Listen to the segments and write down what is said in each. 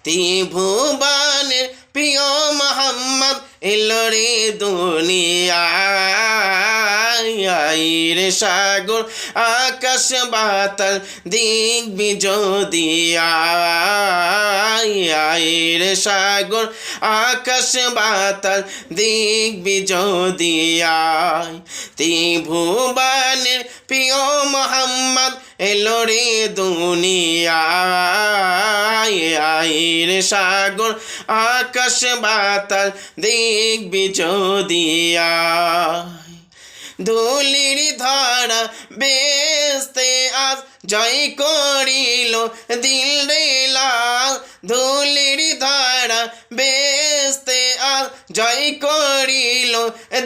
ত্রিভুবনের প্রিয় মোহাম্মদ এলো রে দুনিয়ায় রে সাগর আকাশ বাতাল দিক বিজোদিয়ায় রে সাগর আকাশ বাতাল দিক বিজোদিয়ায় ত্রিভুবনের প্রিয় মোহাম্মদ এলো রে দুনিয়ায় রে সাগর আকাশ বাতাল দিক বিজোদিয়ায় ধুলির ধরা বেস্তে আজ জয় করিল দিল রে লাল ধুলির ধরা বেস্তে আজ জয় করিল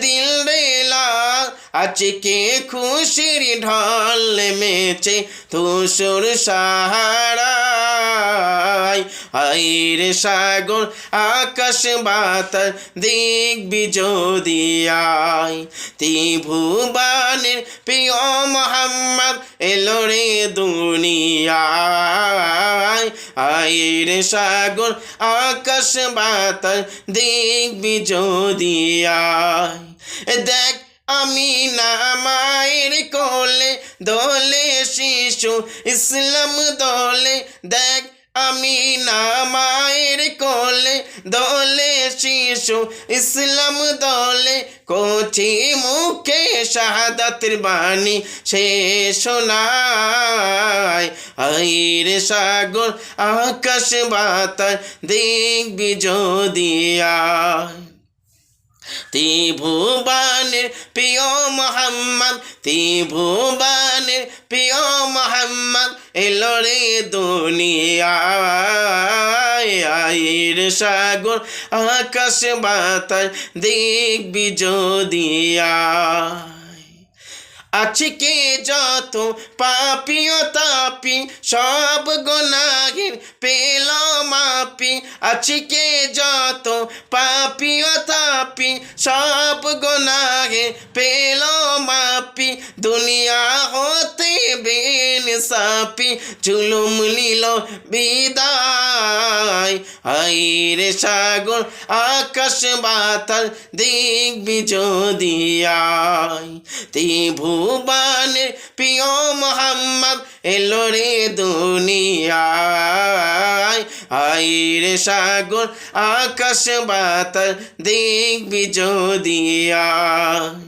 দিল রে লাল আজকে খুশির ঢল মেচে ধূসর সাহারায় রে সাগর আকাশ বাতাল দিক বিজোদিয়ায় ত্রিভুবনের প্রিয় মোহাম্মদ এলো রে দুনিয়ায় রে সাগর আকাশ বাতাল দিক বিজোদিয়ায় দেখ আমি না মায়ের কোলে দোলে শিশু ইসলাম দোলে দেখ আমি না মায়ের কোলে দোলে শিশু ইসলাম দোলে কোচি মুখে শাহাদাতের বাণী সে শোনায় রে সাগর আকাশ বাতাল দিক বিজোদিয়ায় ত্রিভুবনের প্রিয় মোহাম্মদ ত্রিভুবনের প্রিয় মোহাম্মদ এলো রে দুনিয়ায় রে সাগর আকাশ বাতাল দিক বিজোদিয়ায় আজকে যত পাপী ও তাপী সব গুনাহের পেল মাপি আজকে যত পাপী ও তাপী সব গুনাহের পেল মাপি দুনিয়া হতে বেইনসাফি জুলুম নিল বিদায় রে সাগর আকাশ বাতাল দিক বিজোদিয়ায় ত্রিভুবনের প্রিয় মোহাম্মদ এলো রে দুনিয়ায় রে সাগর আকাশ বাতাল দিক বিজোদিয়ায়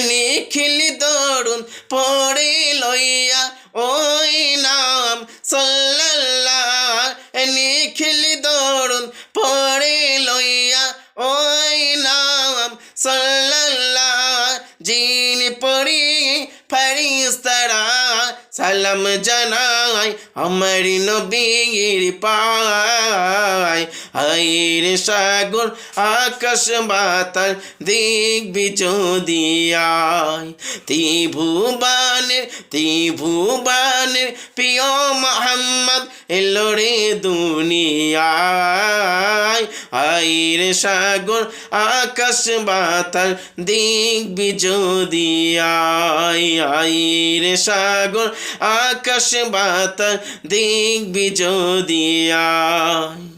নিখিল দরুদ পড়ে লইয়া ওই নাম সাল্লাল্লাহ নিখিল দরুদ পড়ে লইয়া ওই নাম সাল্লাল্লাহ জিন পড়ি ফেরেশতারা সালাম জানাই আমার নবীর পায় রে সাগর আকাশ বাতাল দিক বিজোদিয়ায় ত্রিভুবনের প্রিয় মোহাম্মদ এলো রে দুনিয়ায় রে সাগর আকাশ বাতাল দিক বিজোদিয়ায় রে সাগর আকাশ বাতাল দিক বিজোদিয়ায়।